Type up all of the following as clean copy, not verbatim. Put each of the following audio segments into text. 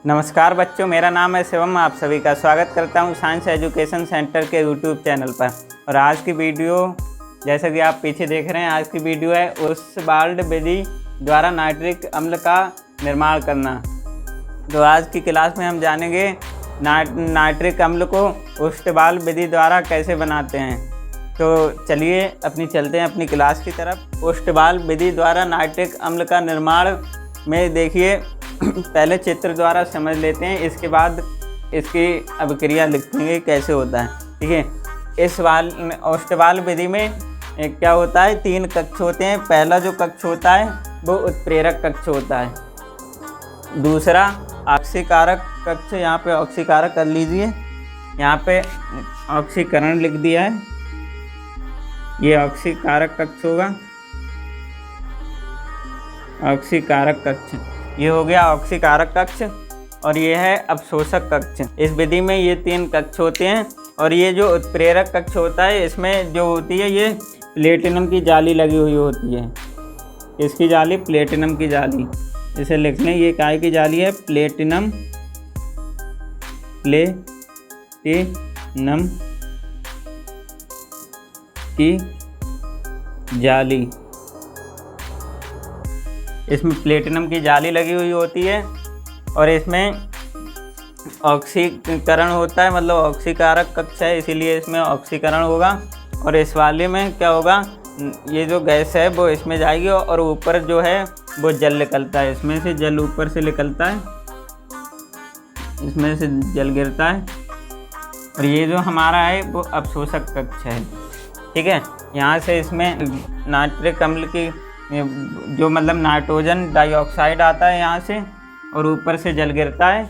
नमस्कार बच्चों, मेरा नाम है शिवम। आप सभी का स्वागत करता हूं साइंस एजुकेशन सेंटर के यूट्यूब चैनल पर। और आज की वीडियो, जैसा कि आप पीछे देख रहे हैं, आज की वीडियो है ओस्वाल्ड विधि द्वारा नाइट्रिक अम्ल का निर्माण करना। तो आज की क्लास में हम जानेंगे नाइट्रिक अम्ल को ओस्वाल्ड विधि द्वारा कैसे बनाते हैं। तो चलिए चलते हैं अपनी क्लास की तरफ। ओस्वाल्ड विधि द्वारा नाइट्रिक अम्ल का निर्माण में देखिए, पहले चित्र द्वारा समझ लेते हैं, इसके बाद इसकी अभिक्रिया लिखेंगे कैसे होता है। ठीक है, इस ओस्वाल्ड विधि में क्या होता है, 3 कक्ष होते हैं। पहला जो कक्ष होता है वो उत्प्रेरक कक्ष होता है। दूसरा ऑक्सीकारक कक्ष, यहाँ पे ऑक्सीकारक कर लीजिए, यहाँ पे ऑक्सीकरण लिख दिया है, ये ऑक्सीकारक कक्ष होगा। ऑक्सीकारक कक्ष, ये हो गया ऑक्सीकारक कक्ष। और ये है अवशोषक कक्ष। इस विधि में ये 3 कक्ष होते हैं। और ये जो उत्प्रेरक कक्ष होता है, इसमें जो होती है ये प्लेटिनम की जाली लगी हुई होती है। इसकी जाली प्लेटिनम की जाली, इसे लिख लें, ये काय की जाली है, प्लेटिनम की जाली। इसमें प्लेटिनम की जाली लगी हुई होती है और इसमें ऑक्सीकरण होता है, मतलब ऑक्सीकारक कक्ष है, इसीलिए इसमें ऑक्सीकरण होगा। और इस वाले में क्या होगा, ये जो गैस है वो इसमें जाएगी और ऊपर जो है वो जल निकलता है, इसमें से जल ऊपर से निकलता है, इसमें से जल गिरता है। और ये जो हमारा है वो अवशोषक कक्ष है। ठीक है, यहाँ से इसमें नाइट्रिक अम्ल की जो मतलब नाइट्रोजन डाइऑक्साइड आता है यहाँ से, और ऊपर से जल गिरता है,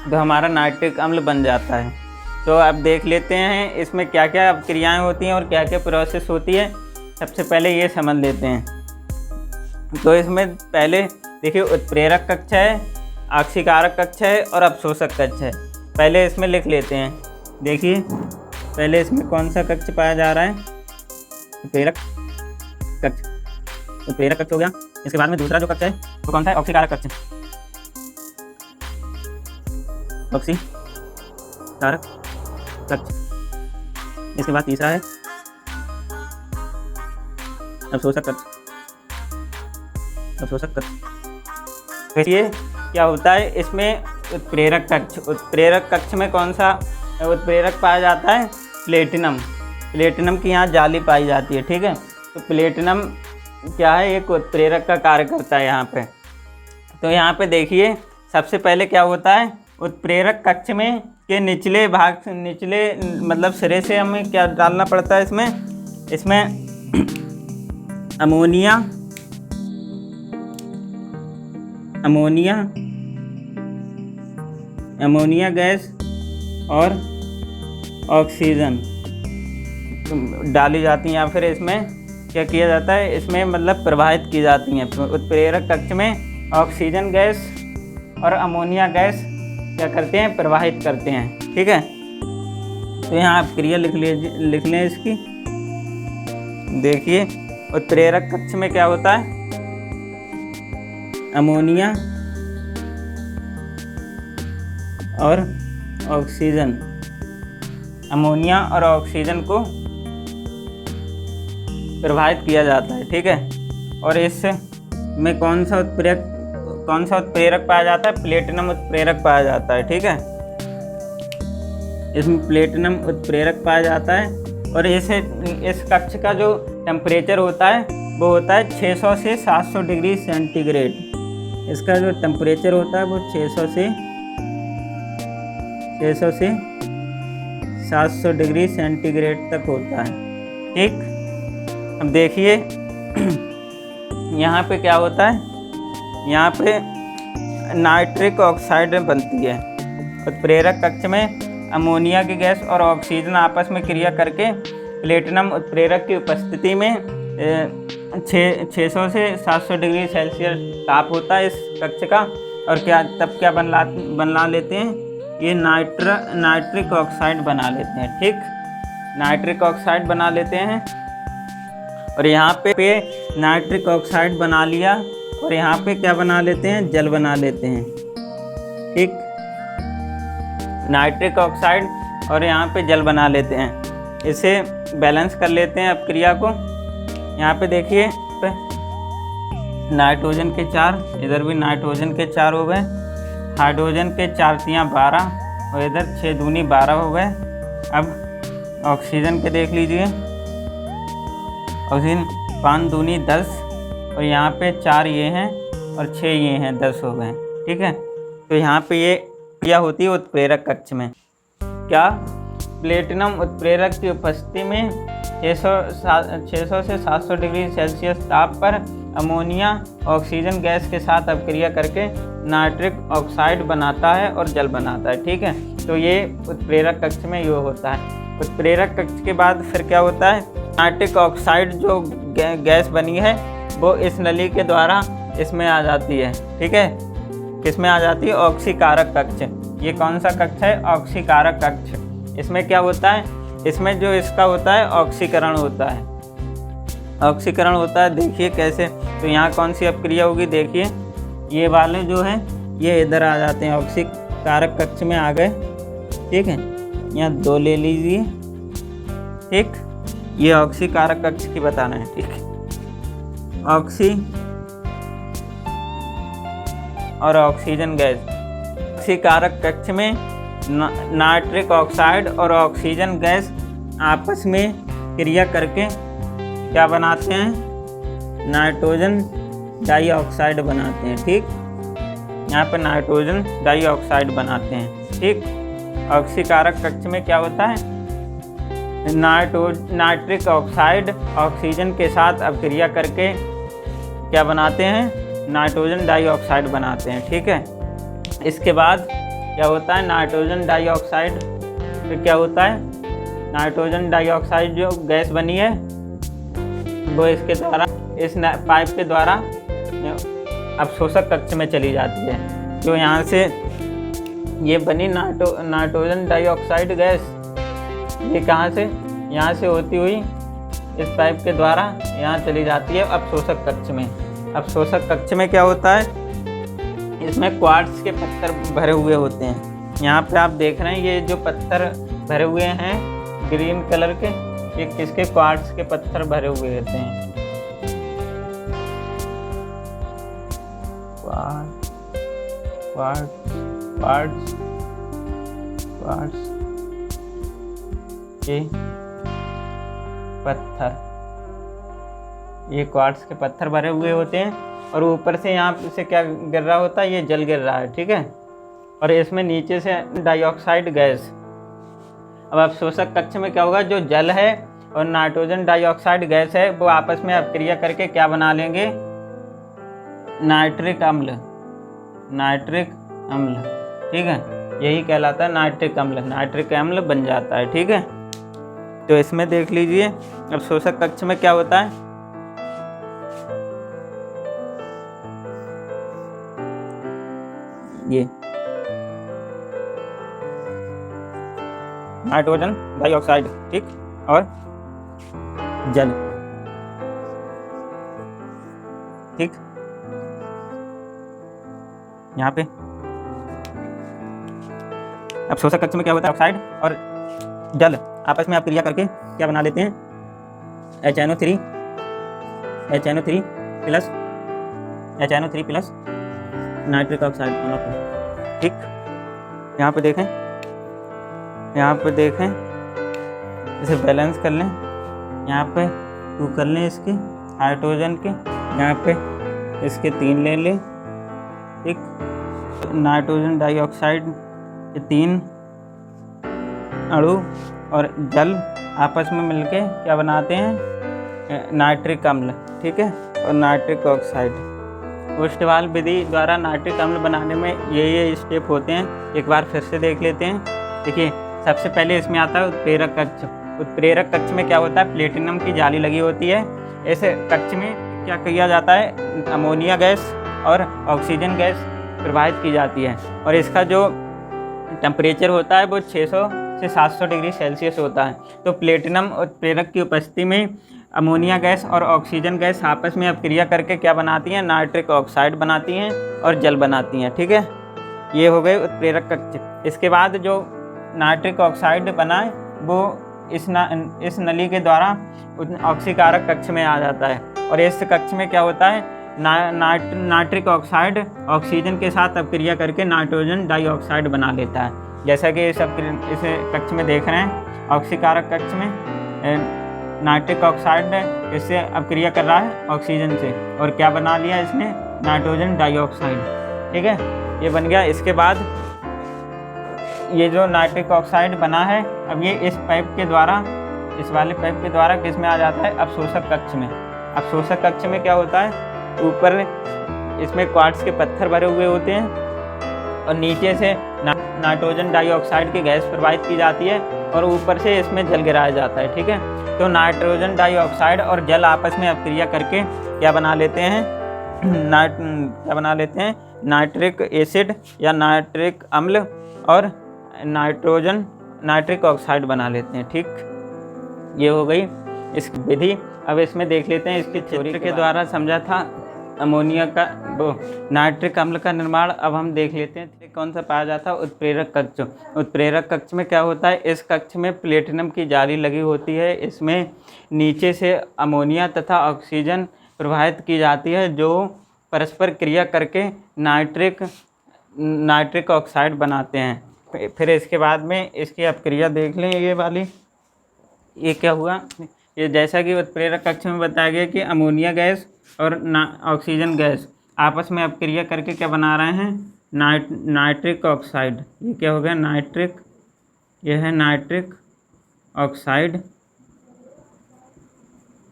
तो हमारा नाइट्रिक अम्ल बन जाता है। तो अब देख लेते हैं इसमें क्या क्या क्रियाएं होती हैं और क्या क्या प्रोसेस होती है। सबसे पहले ये समझ लेते हैं। तो इसमें पहले देखिए, उत्प्रेरक कक्ष है, ऑक्सीकारक कक्ष है और अवशोषक कक्ष है। पहले इसमें लिख लेते हैं। देखिए, पहले इसमें कौन सा कक्ष पाया जा रहा है, उत्प्रेरक कक्ष। उत्प्रेरक कक्ष हो गया। इसके बाद में दूसरा जो कक्ष है वो कौन सा है, ऑक्सीकारक कक्ष। ऑक्सीकारक कक्ष। इसके बाद तीसरा है अवशोषक कक्ष। अवशोषक कक्ष। तो ये क्या होता है, इसमें उत्प्रेरक कक्ष। उत्प्रेरक कक्ष में कौन सा उत्प्रेरक पाया जाता है, प्लेटिनम। प्लेटिनम की यहाँ जाली पाई जाती है। ठीक है, तो प्लेटिनम क्या है, एक उत्प्रेरक का कार्य करता है यहाँ पे। तो यहाँ पे देखिए, सबसे पहले क्या होता है, उत्प्रेरक कक्ष में के निचले भाग, निचले मतलब सिरे से हमें क्या डालना पड़ता है, इसमें अमोनिया गैस और ऑक्सीजन डाली जाती हैं, या फिर इसमें क्या किया जाता है, इसमें मतलब प्रवाहित की जाती हैं। उत्प्रेरक कक्ष में ऑक्सीजन गैस और अमोनिया गैस क्या करते हैं, प्रवाहित करते हैं। ठीक है, तो यहाँ आप क्रिया लिख लें इसकी। देखिए, उत्प्रेरक कक्ष में क्या होता है, अमोनिया और ऑक्सीजन, अमोनिया और ऑक्सीजन को प्रवाहित किया जाता है। ठीक है, और इसमें कौन सा उत्प्रेरक पाया जाता है, प्लेटिनम उत्प्रेरक पाया जाता है। ठीक है, इसमें प्लेटिनम उत्प्रेरक पाया जाता है। और इस कक्ष का जो टेम्परेचर होता है वो होता है 600 से 700 डिग्री सेंटीग्रेड। इसका जो टेम्परेचर होता है वो 600 से 700 डिग्री सेंटीग्रेड तक होता है। ठीक, अब देखिए यहाँ पे क्या होता है, यहाँ पे नाइट्रिक ऑक्साइड बनती है। उत्प्रेरक कक्ष में अमोनिया की गैस और ऑक्सीजन आपस में क्रिया करके प्लेटिनम उत्प्रेरक की उपस्थिति में 600 से 700 डिग्री सेल्सियस ताप होता है इस कक्ष का। और क्या बना लेते हैं, ये नाइट्रिक ऑक्साइड बना लेते हैं। ठीक, नाइट्रिक ऑक्साइड बना लेते हैं। और यहाँ पे नाइट्रिक ऑक्साइड बना लिया और यहाँ पे क्या बना लेते हैं, जल बना लेते हैं। ठीक, नाइट्रिक ऑक्साइड और यहाँ पे जल बना लेते हैं। इसे बैलेंस कर लेते हैं अब क्रिया को। यहाँ पे देखिए नाइट्रोजन के 4, इधर भी नाइट्रोजन के 4 हो गए, हाइड्रोजन के 4 तियाँ 12 और इधर 6 दूनी 12 हो गए। अब ऑक्सीजन के देख लीजिए, ऑक्सीजन 5 दूनी 10 और यहाँ पे 4 ये हैं और 6 ये हैं, 10 हो गए। ठीक है, तो यहाँ पे ये क्रिया होती है उत्प्रेरक कक्ष में। क्या, प्लेटिनम उत्प्रेरक की उपस्थिति में 600 से 700 डिग्री सेल्सियस ताप पर अमोनिया ऑक्सीजन गैस के साथ अपक्रिया करके नाइट्रिक ऑक्साइड बनाता है और जल बनाता है। ठीक है, तो ये उत्प्रेरक कक्ष में ये होता है। उत्प्रेरक कक्ष के बाद फिर क्या होता है, नाइट्रिक ऑक्साइड जो गैस बनी है वो इस नली के द्वारा इसमें आ जाती है। ठीक है, किसमें आ जाती है, ऑक्सीकारक कक्ष। ये कौन सा कक्ष है, ऑक्सीकारक कक्ष। इसमें क्या होता है, इसमें जो इसका होता है ऑक्सीकरण होता है, ऑक्सीकरण होता है। देखिए कैसे, तो यहाँ कौन सी अपक्रिया होगी, देखिए ये वाले जो हैं ये इधर आ जाते हैं, ऑक्सीकारक कक्ष में आ गए। ठीक है, यहाँ 2 ले लीजिए। ठीक, ये ऑक्सीकारक कक्ष की बताना है। ठीक, ऑक्सी और ऑक्सीजन गैस। ऑक्सीकारक कक्ष में नाइट्रिक ऑक्साइड और ऑक्सीजन गैस आपस में क्रिया करके क्या बनाते हैं, नाइट्रोजन डाइऑक्साइड बनाते हैं। ठीक, यहाँ पर नाइट्रोजन डाइऑक्साइड बनाते हैं। ठीक, ऑक्सीकारक कक्ष में क्या होता है, नाइट्रिक ऑक्साइड ऑक्सीजन के साथ अपक्रिया करके क्या बनाते हैं, नाइट्रोजन डाइऑक्साइड बनाते हैं। ठीक है, इसके बाद क्या होता है, नाइट्रोजन डाइऑक्साइड फिर क्या होता है, नाइट्रोजन डाइऑक्साइड जो गैस बनी है वो इसके द्वारा, इस पाइप के द्वारा अवशोषक कक्ष में चली जाती है। जो यहाँ से ये बनी नाइट्रोजन डाइऑक्साइड गैस, ये कहाँ से, यहाँ से होती हुई इस पाइप के द्वारा यहाँ चली जाती है अवशोषक कक्ष में। अवशोषक कक्ष में क्या होता है, इसमें क्वार्ट्ज के पत्थर भरे हुए होते हैं। यहाँ पे आप देख रहे हैं ये जो पत्थर भरे हुए हैं ग्रीन कलर के, ये किसके, क्वार्ट्ज के पत्थर भरे हुए रहते हैं। क्वार्ट्ज के पत्थर, ये क्वार्ट्ज के पत्थर भरे हुए होते हैं और ऊपर से यहाँ से क्या गिर रहा होता है, ये जल गिर रहा है। ठीक है, और इसमें नीचे से डाइऑक्साइड गैस। अब अवशोषक कक्ष में क्या होगा, जो जल है और नाइट्रोजन डाइऑक्साइड गैस है वो आपस में अपक्रिया करके क्या बना लेंगे, नाइट्रिक अम्ल, नाइट्रिक अम्ल। ठीक है, यही कहलाता है नाइट्रिक अम्ल, नाइट्रिक अम्ल बन जाता है। ठीक है, तो इसमें देख लीजिए अवशोषक कक्ष में क्या होता है, ये नाइट्रोजन डाइऑक्साइड, ठीक, और जल। ठीक, यहाँ पे अवशोषक कक्ष में क्या होता है, ऑक्साइड और जल आपस में अपक्रिया करके क्या बना लेते हैं, HNO3 प्लस नाइट्रिक ऑक्साइड। ठीक, यहाँ पे देखें, इसे बैलेंस कर लें, यहाँ पे 2 कर लें इसके हाइड्रोजन के, यहाँ पे इसके 3 ले लें। ठीक, नाइट्रोजन डाइऑक्साइड के 3 अणु और जल आपस में मिलके क्या बनाते हैं, नाइट्रिक अम्ल। ठीक है, और नाइट्रिक ऑक्साइड। ओस्टवाल विधि द्वारा नाइट्रिक अम्ल बनाने में ये स्टेप होते हैं, एक बार फिर से देख लेते हैं। देखिए, सबसे पहले इसमें आता है उत्प्रेरक कक्ष। उत्प्रेरक कक्ष में क्या होता है, प्लेटिनम की जाली लगी होती है। इस कक्ष में क्या किया जाता है, अमोनिया गैस और ऑक्सीजन गैस प्रवाहित की जाती है और इसका जो टेम्परेचर होता है वो 600 से 700 डिग्री सेल्सियस होता है। तो प्लेटिनम उत्प्रेरक की उपस्थिति में अमोनिया गैस और ऑक्सीजन गैस आपस में अपक्रिया करके क्या बनाती हैं, नाइट्रिक ऑक्साइड बनाती हैं और जल बनाती हैं। ठीक है, ये हो गए उत्प्रेरक कक्ष। इसके बाद जो नाइट्रिक ऑक्साइड बना है वो इस नली के द्वारा ऑक्सीकारक कक्ष में आ जाता है और इस कक्ष में क्या होता है, नाइट्रिक ऑक्साइड ऑक्सीजन के साथ अपक्रिया करके नाइट्रोजन डाइऑक्साइड बना लेता है। जैसा कि इस कक्ष में देख रहे हैं, ऑक्सीकारक कक्ष में नाइट्रिक ऑक्साइड इससे अपक्रिया कर रहा है ऑक्सीजन से और क्या बना लिया इसने, नाइट्रोजन डाइऑक्साइड। ठीक है, ये बन गया। इसके बाद ये जो नाइट्रिक ऑक्साइड बना है, अब ये इस पाइप के द्वारा, इस वाले पाइप के द्वारा किस में आ जाता है, अवशोषक कक्ष में। अवशोषक कक्ष में क्या होता है, ऊपर इसमें क्वार्ट्ज के पत्थर भरे हुए होते हैं और नीचे से नाइट्रोजन डाइऑक्साइड की गैस प्रवाहित की जाती है और ऊपर से इसमें जल गिराया जाता है। ठीक है, तो नाइट्रोजन डाइऑक्साइड और जल आपस में अपक्रिया करके क्या बना लेते हैं, नाइट्रिक एसिड या नाइट्रिक अम्ल और नाइट्रिक ऑक्साइड बना लेते हैं। ठीक, ये हो गई इस विधि। अब इसमें देख लेते हैं, इसकी चित्र के द्वारा समझा था अमोनिया का वो नाइट्रिक अम्ल का निर्माण। अब हम देख लेते हैं कौन सा पाया जाता है, उत्प्रेरक कक्ष। उत्प्रेरक कक्ष में क्या होता है, इस कक्ष में प्लेटिनम की जाली लगी होती है। इसमें नीचे से अमोनिया तथा ऑक्सीजन प्रवाहित की जाती है जो परस्पर क्रिया करके नाइट्रिक ऑक्साइड बनाते हैं। फिर इसके बाद में इसकी अपक्रिया देख लें, ये वाली, ये क्या हुआ, ये जैसा कि उत्प्रेरक कक्ष में बताया गया कि अमोनिया गैस और ऑक्सीजन गैस आपस में अपक्रिया करके क्या बना रहे हैं, नाइट्रिक ऑक्साइड। ये क्या हो गया, नाइट्रिक, ये है नाइट्रिक ऑक्साइड,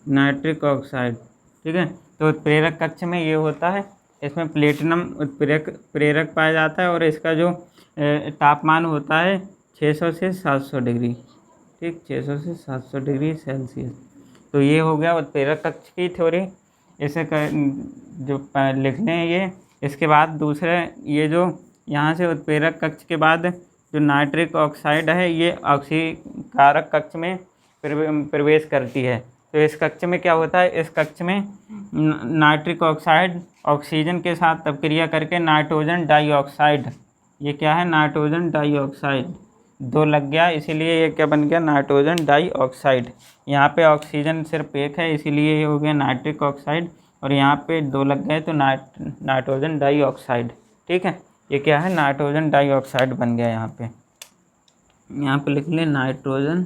नाइट्रिक ऑक्साइड। ठीक है, तो उत्प्रेरक कक्ष में ये होता है, इसमें प्लेटिनम उत्प्रेरक पाया जाता है और इसका जो तापमान होता है 600 से 700 डिग्री। ठीक, 600 से 700 डिग्री सेल्सियस। तो ये हो गया उत्प्रेरक कक्ष की थ्योरी। इसे जो लिख लें ये। इसके बाद दूसरे, ये जो यहाँ से उत्प्रेरक कक्ष के बाद जो नाइट्रिक ऑक्साइड है ये ऑक्सीकारक कक्ष में प्रवेश करती है। तो इस कक्ष में क्या होता है, इस कक्ष में नाइट्रिक ऑक्साइड ऑक्सीजन के साथ अपक्रिया करके नाइट्रोजन डाइऑक्साइड, ये क्या है, नाइट्रोजन डाइऑक्साइड, दो लग गया इसीलिए ये क्या बन गया, नाइट्रोजन डाइऑक्साइड। यहाँ पे ऑक्सीजन सिर्फ एक है इसीलिए ये हो गया नाइट्रिक ऑक्साइड और यहाँ पे दो लग गए तो नाइट्रोजन डाइऑक्साइड। ठीक है, ये क्या है, नाइट्रोजन डाइऑक्साइड बन गया। यहाँ पे लिख लें नाइट्रोजन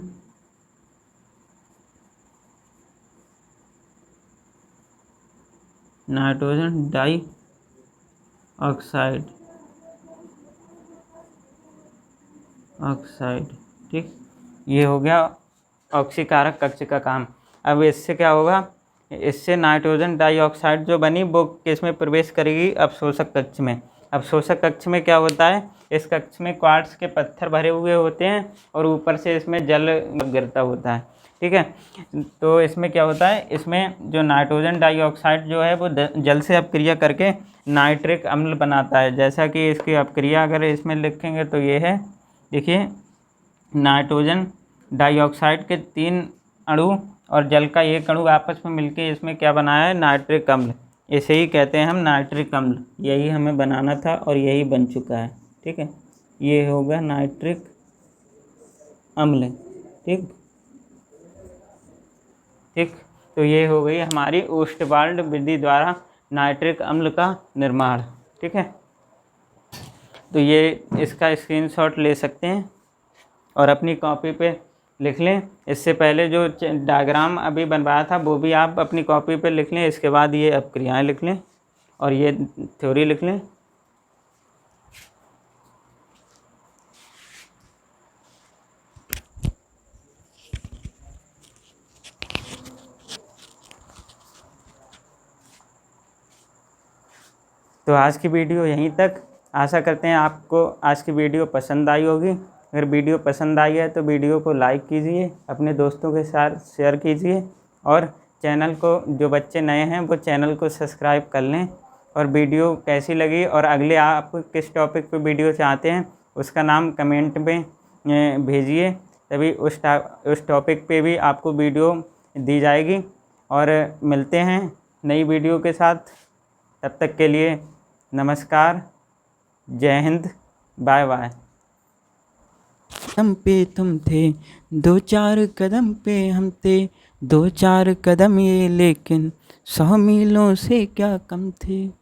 डाइऑक्साइड ऑक्साइड। ठीक, ये हो गया ऑक्सीकारक कक्ष का काम। अब इससे क्या होगा, इससे नाइट्रोजन डाइऑक्साइड जो बनी वो किस में प्रवेश करेगी, अवशोषक कक्ष में। अवशोषक कक्ष में क्या होता है, इस कक्ष में क्वार्ट्ज के पत्थर भरे हुए होते हैं और ऊपर से इसमें जल गिरता होता है। ठीक है, तो इसमें क्या होता है, इसमें जो नाइट्रोजन डाइऑक्साइड जो है वो जल से अपक्रिया करके नाइट्रिक अम्ल बनाता है। जैसा कि इसकी अपक्रिया अगर इसमें लिखेंगे तो ये है, देखिए, नाइट्रोजन डाइऑक्साइड के 3 अणु और जल का 1 अणु आपस में मिलके इसमें क्या बनाया है, नाइट्रिक अम्ल। इसे ही कहते हैं हम नाइट्रिक अम्ल। यही हमें बनाना था और यही बन चुका है। ठीक है, ये होगा नाइट्रिक अम्ल। ठीक, तो ये हो गई हमारी ओस्टवाल्ड विधि द्वारा नाइट्रिक अम्ल का निर्माण। ठीक है, तो ये इसका स्क्रीनशॉट ले सकते हैं और अपनी कॉपी पे लिख लें। इससे पहले जो डायग्राम अभी बनवाया था वो भी आप अपनी कॉपी पे लिख लें। इसके बाद ये अपक्रियाएं लिख लें और ये थ्योरी लिख लें। तो आज की वीडियो यहीं तक। आशा करते हैं आपको आज की वीडियो पसंद आई होगी। अगर वीडियो पसंद आई है तो वीडियो को लाइक कीजिए, अपने दोस्तों के साथ शेयर कीजिए और चैनल को, जो बच्चे नए हैं वो चैनल को सब्सक्राइब कर लें। और वीडियो कैसी लगी और अगले आप किस टॉपिक पे वीडियो चाहते हैं उसका नाम कमेंट में भेजिए, तभी उस टॉपिक पे भी आपको वीडियो दी जाएगी। और मिलते हैं नई वीडियो के साथ। तब तक के लिए नमस्कार, जय हिंद, बाय बाय। कदम पे तुम थे, 2-4 कदम पे हम थे, 2-4 कदम ये लेकिन 100 मीलों से क्या कम थे।